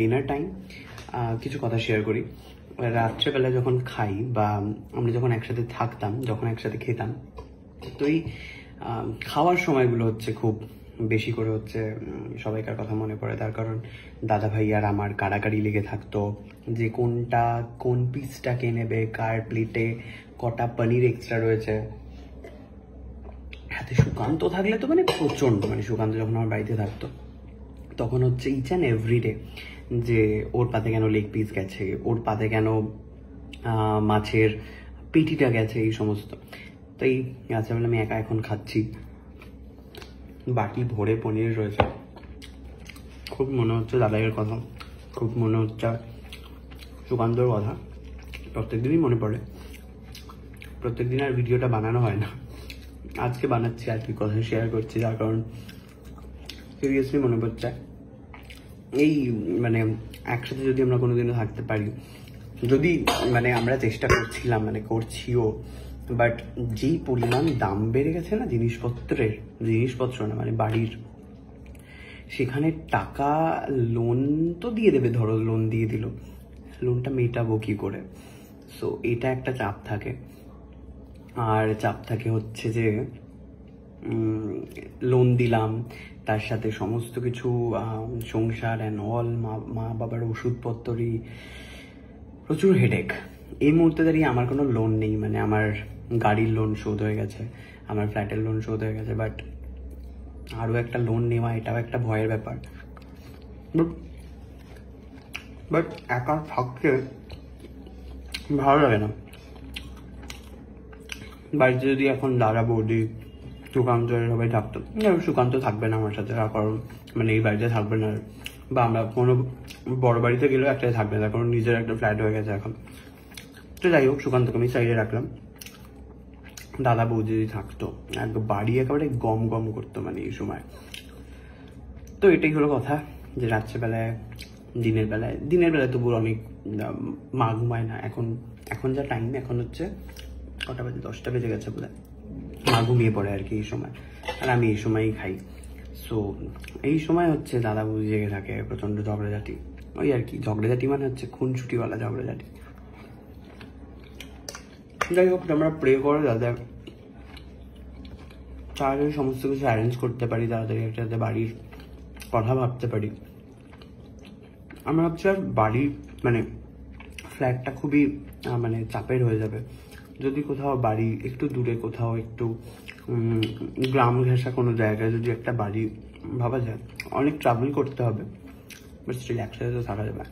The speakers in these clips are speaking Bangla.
Dinner time. কিছু কথা শেয়ার করি। রাত্রেবেলা যখন খাই বা আমরা যখন একসাথে থাকতাম, যখন একসাথে খেতাম, তো এই খাওয়ার সময়গুলো হচ্ছে খুব বেশি করে হচ্ছে সবাইকার কথা মনে পড়ে। তার কারণ দাদা ভাই আর আমার কাড়াকাড়ি লেগে থাকতো যে কোন পিসটা কে নেবে, কার প্লেটে কটা পনির এক্সট্রা রয়েছে। হাতে সুকান্ত থাকলে তো মানে প্রচণ্ড, মানে সুকান্ত যখন আমার বাড়িতে থাকতো তখন হচ্ছে ইচ অ্যান্ড এভরিডে যে ওর পাতে কেন লেগ পিস গেছে, ওর পাতে কেন মাছের পেটিটা গেছে, এই সমস্ত। তো এই রাত্রেবেলা আমি একা এখন খাচ্ছি, বাটি ভরে পনির রয়েছে। খুব মনে হচ্ছে দাদাইয়ের কথা, খুব মনে হচ্ছে সুকান্তর কথা। প্রত্যেকদিনই মনে পড়ে, প্রত্যেকদিন আর ভিডিওটা বানানো হয় না। আজকে বানাচ্ছি আর কি, কথা শেয়ার করছি, যার কারণ সিরিয়াসলি মনে পড়ছে এই মানে একসাথে যদি আমরা কোনোদিনও থাকতে পারি, যদি মানে আমরা চেষ্টা করছিলাম, মানে করছিও, বাট যেই পরিমাণ দাম বেড়ে গেছে না জিনিসপত্র না মানে বাড়ির, সেখানে টাকা লোন তো দিয়ে দেবে, ধরো লোন দিয়ে দিল, লোনটা মেটাবো কি করে? সো এটা একটা চাপ থাকে। আর চাপ থাকে হচ্ছে যে লোন দিলাম, তার সাথে সমস্ত কিছু সংসার অ্যান্ড অল, মা বাবার ওষুধপত্রই, প্রচুর হেডেক। এই মুহূর্তে দাঁড়িয়ে আমার কোনো লোন নেই, মানে আমার গাড়ির লোন শোধ হয়ে গেছে, আমার ফ্ল্যাটের লোন শোধ হয়ে গেছে, বাট আরও একটা লোন নেওয়া এটাও একটা ভয়ের ব্যাপার। বাট একা থাকতে ভালো লাগে না। বাড়িতে যদি এখন দাদা বৌদি সুকান্ত সবাই থাকতো, সুকান্ত থাকবে না আমার সাথে, কারণ মানে এই বাড়িতে থাকবে না, বা আমরা কোনো বড় বাড়িতে গেলেও একটাই থাকবে, তার কারণ নিজের একটা ফ্ল্যাট হয়ে গেছে এখন। তো যাই হোক, সুকান্তকে আমি সাইডে রাখলাম। দাদা বৌদি যদি থাকতো, একদম বাড়ি একেবারে গম গম করতো মানে এই সময়। তো এটাই হলো কথা, যে রাত্রেবেলায় দিনের বেলায় তবু অনেক মা ঘুমায় না। এখন যা টাইম, এখন হচ্ছে কটা বাজে, 10টা বেজে গেছে বোধ হয়, মা ঘুমিয়ে পড়ে আর কি এই সময়, আর আমি এই সময়ই খাই। সো এই সময় হচ্ছে দাদা বৌদি জেগে থাকে, প্রচন্ড ঝগড়াঝাটি, ওই আর কি। ঝগড়াঝাটি মানে হচ্ছে খুনসুটিওয়ালা ঝগড়াঝাটি। যাই হোক, আমরা প্রে করো যাতে তাড়াতাড়ি সমস্ত কিছু অ্যারেঞ্জ করতে পারি, তাড়াতাড়ি যাতে বাড়ির কথা ভাবতে পারি। আমরা ভাবছি আর বাড়ি মানে ফ্ল্যাটটা খুবই মানে চাপের হয়ে যাবে যদি কোথাও বাড়ি একটু দূরে, কোথাও একটু গ্রাম ঘেঁষা কোনো জায়গায় যদি একটা বাড়ি ভাবা যায়। অনেক ট্রাভেল করতে হবে, বাট স্টিল একসাথে তো থাকা যাবে।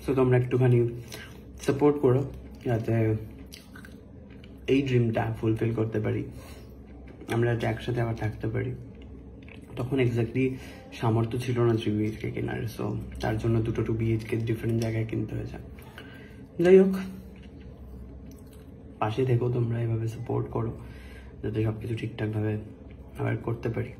সো তোমরা একটুখানি সাপোর্ট করো যাতে এই ড্রিমটা ফুলফিল করতে পারি, আমরা যাতে একসাথে আবার থাকতে পারি। তখন এক্স্যাক্টলি সামর্থ্য ছিল না 3 BHK কেনার, সো তার জন্য 2 BHK ডিফারেন্ট জায়গায় কিনতে হয়েছে। যাই হোক, পাশে থেকেও তোমরা এভাবে সাপোর্ট করো যাতে সবকিছু ঠিকঠাকভাবে আবার করতে পারি।